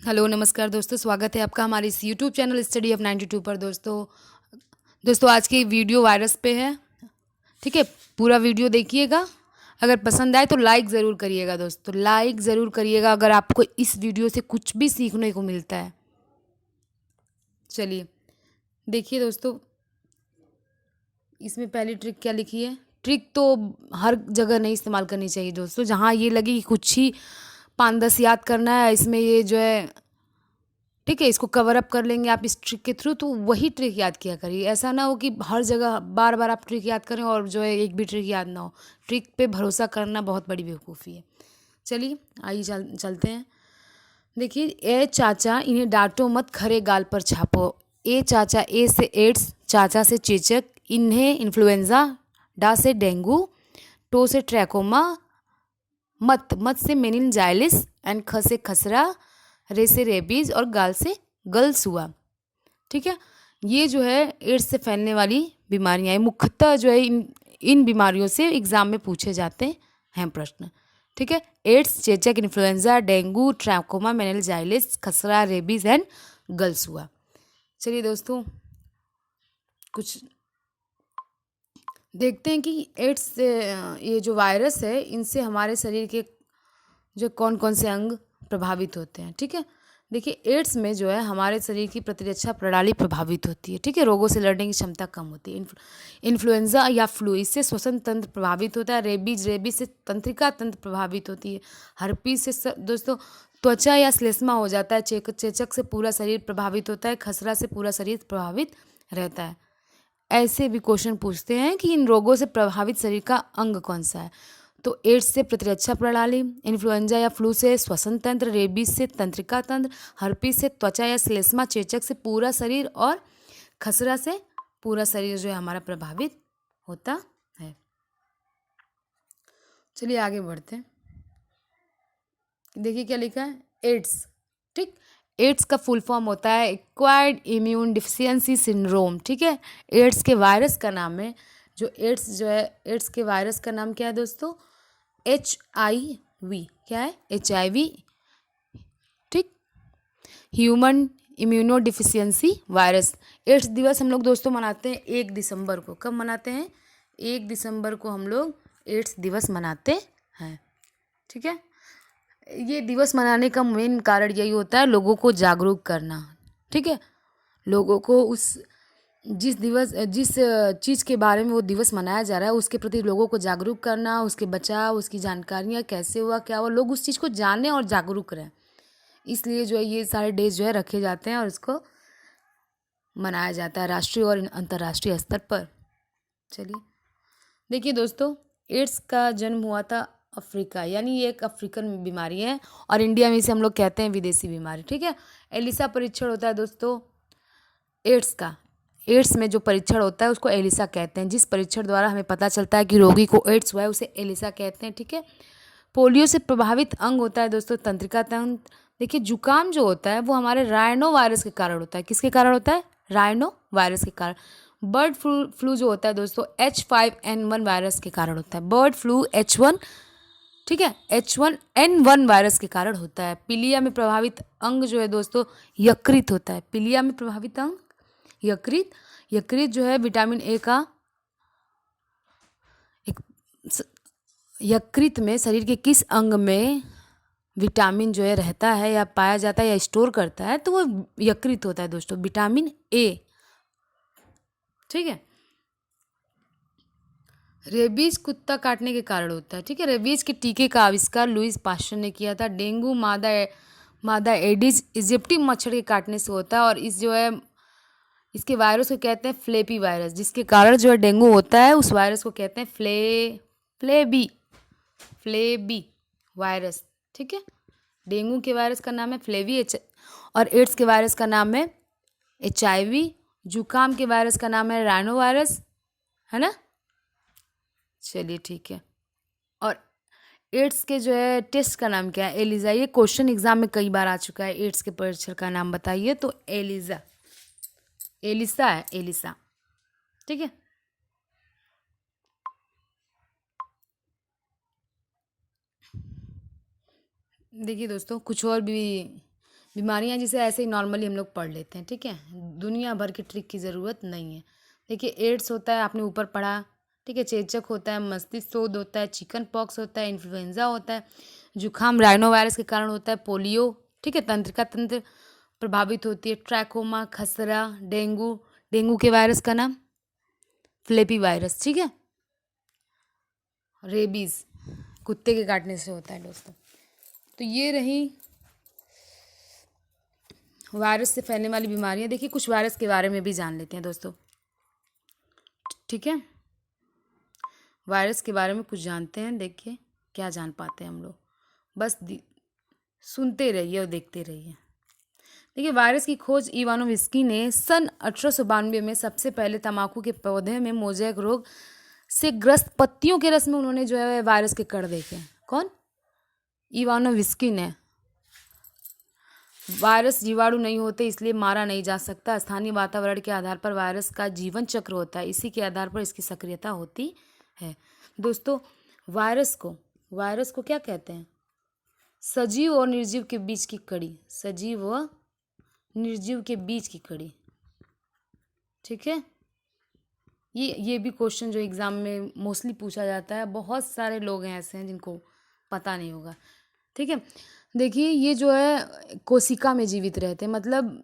Hello नमस्कार दोस्तों, स्वागत है आपका हमारे इस यूट्यूब चैनल स्टडी ऑफ 92 पर। दोस्तों आज की वीडियो वायरस पे है। ठीक है, पूरा वीडियो देखिएगा। अगर पसंद आए तो लाइक ज़रूर करिएगा दोस्तों, लाइक ज़रूर करिएगा अगर आपको इस वीडियो से कुछ भी सीखने को मिलता है। चलिए देखिए दोस्तों, इसमें पहली ट्रिक क्या लिखी है। ट्रिक तो हर जगह नहीं इस्तेमाल करनी चाहिए दोस्तों। जहाँ ये लगे कि कुछ ही 5-10 याद करना है, इसमें ये जो है ठीक है, इसको कवर अप कर लेंगे आप इस ट्रिक के थ्रू, तो वही ट्रिक याद किया करिए। ऐसा ना हो कि हर जगह बार बार आप ट्रिक याद करें और जो है एक भी ट्रिक याद ना हो। ट्रिक पे भरोसा करना बहुत बड़ी बेवकूफ़ी है। चलिए आइए चलते हैं। देखिए, ए चाचा इन्हें डांटो मत, खरे गाल पर छापो। ए चाचा, ए से एड्स, चाचा से चेचक, इन्हें इन्फ्लुएंजा, डा से डेंगू, टो से ट्रैकोमा, मत मत से मेनिनजाइलिस, एंड ख से खसरा, रे से रेबीज और गाल से गल्स हुआ। ठीक है, ये जो है एड्स से फैलने वाली बीमारियां हैं। मुख्यतः जो है इन बीमारियों से एग्जाम में पूछे जाते हैं प्रश्न। ठीक है, एड्स, चेचक, इन्फ्लुएंजा, डेंगू, ट्रैकोमा, मेनिनजाइलिस, खसरा, रेबीज एंड गल्स हुआ। चलिए दोस्तों, कुछ देखते हैं कि एड्स से ये जो वायरस है, इनसे हमारे शरीर के जो कौन कौन से अंग प्रभावित होते हैं। ठीक है, देखिए एड्स में जो है हमारे शरीर की प्रतिरक्षा प्रणाली प्रभावित होती है। ठीक है, रोगों से लड़ने की क्षमता कम होती है। इन्फ्लुएंजा या फ्लू, इससे श्वसन तंत्र प्रभावित होता है। रेबीज से तंत्रिका तंत्र प्रभावित होती है। हर्पीज से दोस्तों त्वचा या श्लेष्मा हो जाता है। चेचक से पूरा शरीर प्रभावित होता है। खसरा से पूरा शरीर प्रभावित रहता है। ऐसे भी क्वेश्चन पूछते हैं कि इन रोगों से प्रभावित शरीर का अंग कौन सा है। तो एड्स से प्रतिरक्षा प्रणाली, इन्फ्लुएंजा या फ्लू से श्वसन तंत्र, रेबीज से तंत्रिका तंत्र, हर्पीस से त्वचा या श्लेष्मा, चेचक से पूरा शरीर और खसरा से पूरा शरीर जो है हमारा प्रभावित होता है। चलिए आगे बढ़ते हैं। देखिए क्या लिखा है, एड्स। ठीक, एड्स का फुल फॉर्म होता है एक्वायर्ड इम्यून डिफिशियंसी सिंड्रोम। ठीक है, एड्स के वायरस का नाम है, जो एड्स जो है, एड्स के वायरस का नाम क्या है दोस्तों, HIV। क्या है, HIV। ठीक, human immunodeficiency virus. AIDS दिवस हम लोग दोस्तों मनाते हैं 1 दिसंबर को। कब मनाते हैं, 1 दिसंबर को हम लोग एड्स दिवस मनाते हैं। ठीक है, ये दिवस मनाने का मेन कारण यही होता है लोगों को जागरूक करना। ठीक है, लोगों को उस जिस चीज़ के बारे में वो दिवस मनाया जा रहा है उसके प्रति लोगों को जागरूक करना, उसके बचाव, उसकी जानकारियाँ कैसे हुआ, क्या हुआ, लोग उस चीज़ को जाने और जागरूक रहें। इसलिए जो है ये सारे डेज जो है रखे जाते हैं और इसको मनाया जाता है राष्ट्रीय और अंतर्राष्ट्रीय स्तर पर। चलिए देखिए दोस्तों, एड्स का जन्म हुआ था अफ्रीका, यानी ये एक अफ्रीकन बीमारी है और इंडिया में इसे हम लोग कहते हैं विदेशी बीमारी। ठीक है, एलिसा परीक्षण होता है दोस्तों एड्स का। एड्स में जो परीक्षण होता है उसको एलिसा कहते हैं। जिस परीक्षण द्वारा हमें पता चलता है कि रोगी को एड्स हुआ है उसे एलिसा कहते हैं। ठीक है, पोलियो से प्रभावित अंग होता है दोस्तों तंत्रिका तंत्र। देखिए जुकाम जो होता है वो हमारे राइनो वायरस के कारण होता है। किसके कारण होता है, राइनो वायरस के कारण। बर्ड फ्लू जो होता है दोस्तों H5N1 वायरस के कारण होता है। बर्ड फ्लू H1, ठीक है, H1N1 वायरस के कारण होता है। पीलिया में प्रभावित अंग जो है दोस्तों यकृत होता है। पीलिया में प्रभावित अंग यकृत। यकृत जो है विटामिन ए का एक, यकृत में शरीर के किस अंग में विटामिन जो है रहता है या पाया जाता है या स्टोर करता है तो वो यकृत होता है दोस्तों, विटामिन ए। ठीक है, रेबीज कुत्ता काटने के कारण होता है। ठीक है, रेबीज के टीके का आविष्कार लुईस पास्चर ने किया था। डेंगू मादा एडिस इजिप्टी मच्छर के काटने से होता है और इस जो है इसके वायरस को कहते हैं फ्लेपी वायरस, जिसके कारण जो है डेंगू होता है उस वायरस को कहते हैं फ्लेबी फ्लेबी वायरस। ठीक है, डेंगू के वायरस का नाम है फ्लेवी और एड्स के वायरस का नाम है HIV। जुकाम के वायरस का नाम है राइनो वायरस, है ना। चलिए ठीक है, और एड्स के जो है टेस्ट का नाम क्या है, एलिजा। ये क्वेश्चन एग्जाम में कई बार आ चुका है। एड्स के परीक्षण का नाम बताइए, तो एलिजा, एलिसा है, एलिसा। ठीक है, देखिए दोस्तों कुछ और भी बीमारियां जिसे ऐसे ही नॉर्मली हम लोग पढ़ लेते हैं, ठीक है, दुनिया भर की ट्रिक की ज़रूरत नहीं है। देखिए, एड्स होता है, आपने ऊपर पढ़ा, ठीक है, चेचक होता है, मस्तिष्क शोथ होता है, चिकन पॉक्स होता है, इन्फ्लुएंजा होता है, जुखाम राइनो वायरस के कारण होता है, पोलियो, ठीक है, तंत्रिका तंत्र प्रभावित होती है, ट्रैकोमा, खसरा, डेंगू, डेंगू के वायरस का नाम फ्लेपी वायरस, ठीक है, रेबीज कुत्ते के काटने से होता है दोस्तों। तो ये रही वायरस से फैलने वाली बीमारियां। देखिए, कुछ वायरस के बारे में भी जान लेते हैं दोस्तों, ठीक है, वायरस के बारे में कुछ जानते हैं। देखिए क्या जान पाते हैं हम लोग, बस सुनते रहिए और देखते रहिए। देखिए, वायरस की खोज इवानोविस्की ने सन 1892 में सबसे पहले तंबाकू के पौधे में मोज़ेक रोग से ग्रस्त पत्तियों के रस में उन्होंने जो है वायरस के कण देखे। कौन? इवानोविस्की ने। वायरस जीवाणु नहीं होते इसलिए मारा नहीं जा सकता। स्थानीय वातावरण के आधार पर वायरस का जीवन चक्र होता है, इसी के आधार पर इसकी सक्रियता होती है। दोस्तों, वायरस को क्या कहते हैं? सजीव और निर्जीव के बीच की कड़ी, सजीव व निर्जीव के बीच की कड़ी, ठीक है। ये भी क्वेश्चन जो एग्ज़ाम में मोस्टली पूछा जाता है। बहुत सारे लोग हैं ऐसे हैं जिनको पता नहीं होगा, ठीक है। देखिए, ये जो है कोशिका में जीवित रहते हैं, मतलब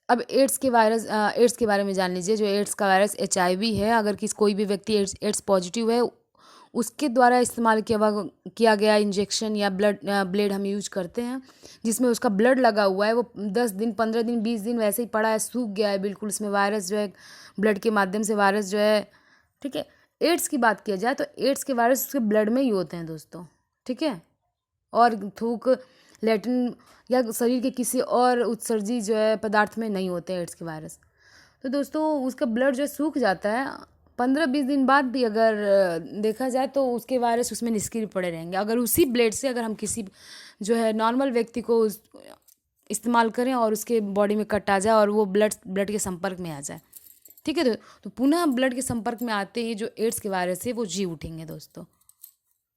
अब एड्स के बारे में जान लीजिए। जो एड्स का वायरस HIV है, अगर कोई भी व्यक्ति एड्स पॉजिटिव है, उसके द्वारा इस्तेमाल किया गया इंजेक्शन या ब्लेड हम यूज करते हैं, जिसमें उसका ब्लड लगा हुआ है, वो 10 दिन 15 दिन 20 दिन वैसे ही पड़ा है, सूख गया है बिल्कुल, उसमें वायरस जो है ब्लड के माध्यम से वायरस जो है, ठीक है। एड्स की बात किया जाए तो एड्स के वायरस उसके ब्लड में ही होते हैं दोस्तों, ठीक है, और थूक, लैट्रिन या शरीर के किसी और उत्सर्जी जो है पदार्थ में नहीं होते एड्स के वायरस। तो दोस्तों, उसका ब्लड जो सूख जाता है, 15-20 दिन बाद भी अगर देखा जाए तो उसके वायरस उसमें निष्क्रिय पड़े रहेंगे। अगर उसी ब्लेड से अगर हम किसी जो है नॉर्मल व्यक्ति को इस्तेमाल करें और उसके बॉडी में कट आ जाए और वो ब्लड के संपर्क में आ जाए, ठीक है, तो पुनः ब्लड के संपर्क में आते ही जो एड्स के वायरस है वो जी उठेंगे दोस्तों,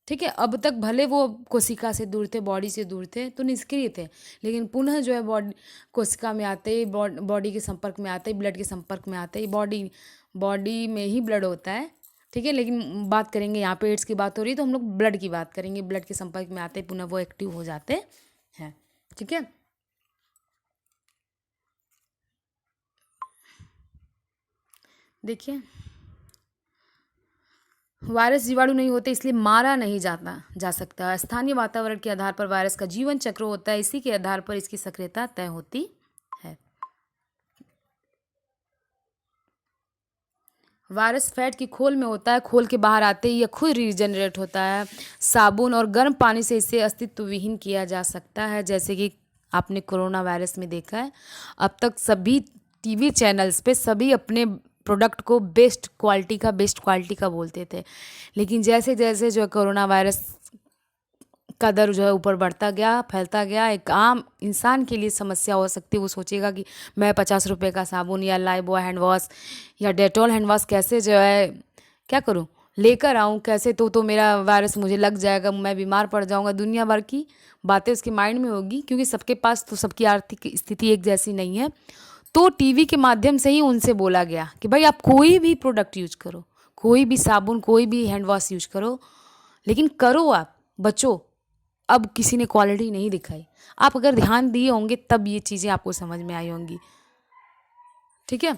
ठीक है। अब तक भले वो कोशिका से दूर थे, बॉडी से दूर थे, तो निष्क्रिय थे, लेकिन पुनः जो है कोशिका में आते ही, बॉडी के संपर्क में आते ही, ब्लड के संपर्क में आते ही, बॉडी में ही ब्लड होता है, ठीक है। लेकिन बात करेंगे, यहाँ पे एड्स की बात हो रही है तो हम लोग ब्लड की बात करेंगे। ब्लड के संपर्क में आते ही पुनः वो एक्टिव हो जाते हैं, ठीक है। देखिए, वायरस जीवाणु नहीं होते इसलिए मारा नहीं जा सकता। स्थानीय वातावरण के आधार पर वायरस का जीवन चक्र होता है, इसी के आधार पर इसकी सक्रियता तय होती है। वायरस फैट की खोल में होता है, खोल के बाहर आते ही यह खुद रीजनरेट होता है। साबुन और गर्म पानी से इसे अस्तित्व विहीन किया जा सकता है, जैसे कि आपने कोरोना वायरस में देखा है। अब तक सभी टीवी चैनल्स पे सभी अपने प्रोडक्ट को बेस्ट क्वालिटी का बोलते थे, लेकिन जैसे जैसे जो कोरोना वायरस का दर जो है ऊपर बढ़ता गया, फैलता गया, एक आम इंसान के लिए समस्या हो सकती है। वो सोचेगा कि मैं 50 रुपये का साबुन या लाइबॉय हैंड वॉश या डेटॉल हैंड वॉश कैसे जो है क्या करूं, लेकर आऊं कैसे, तो मेरा वायरस मुझे लग जाएगा, मैं बीमार पड़ जाऊंगा। दुनिया भर की बातें उसके माइंड में होगी, क्योंकि सबके पास तो सबकी आर्थिक स्थिति एक जैसी नहीं है। तो टीवी के माध्यम से ही उनसे बोला गया कि भाई आप कोई भी प्रोडक्ट यूज करो, कोई भी साबुन, कोई भी हैंड वॉश यूज करो, लेकिन करो आप, बचो। अब किसी ने क्वालिटी नहीं दिखाई, आप अगर ध्यान दिए होंगे तब ये चीज़ें आपको समझ में आई होंगी, ठीक है।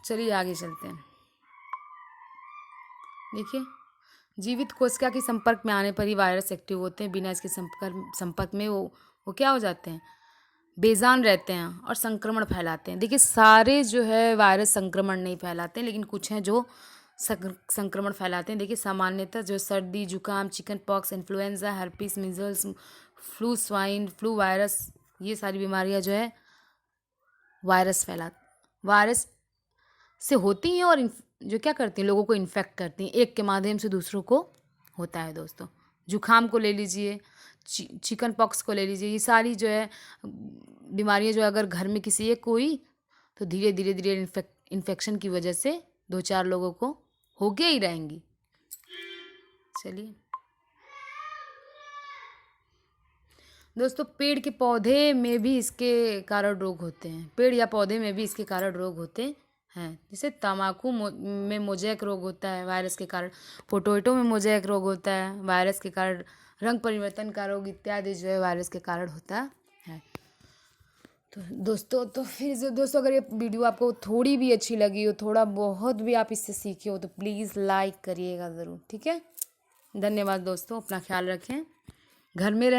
चलिए आगे चलते हैं। देखिए, जीवित कोशिका के संपर्क में आने पर ही वायरस एक्टिव होते हैं, बिना इसके संपर्क में वो क्या हो जाते हैं, बेजान रहते हैं और संक्रमण फैलाते हैं। देखिए, सारे जो है वायरस संक्रमण नहीं फैलाते हैं, लेकिन कुछ हैं जो संक्रमण फैलाते हैं। देखिए, सामान्यतः जो सर्दी, जुकाम, chicken pox, influenza, herpes, measles, flu, swine flu virus, ये सारी बीमारियां जो है वायरस से होती हैं और जो क्या करती हैं, लोगों को इन्फेक्ट करती हैं, एक के माध्यम से दूसरों को होता है दोस्तों। जुकाम को ले लीजिए, चिकन पॉक्स को ले लीजिए, ये सारी जो है बीमारियां जो अगर घर में किसी एक कोई, तो धीरे धीरे इन्फेक्शन की वजह से 2-4 लोगों को होके ही रहेंगी। चलिए, दोस्तों पेड़ के पौधे में भी इसके कारण रोग होते हैं, पेड़ या पौधे में भी इसके कारण रोग होते हैं। जैसे तम्बाकू में मोज़ेक रोग होता है वायरस के कारण, पोटैटो में मोज़ेक रोग होता है वायरस के कारण, रंग परिवर्तन का रोग इत्यादि जो है वायरस के कारण होता है। तो दोस्तों फिर जो दोस्तों अगर ये वीडियो आपको थोड़ी भी अच्छी लगी हो, थोड़ा बहुत भी आप इससे सीखे हो, तो प्लीज़ लाइक करिएगा ज़रूर, ठीक है। धन्यवाद दोस्तों, अपना ख्याल रखें, घर में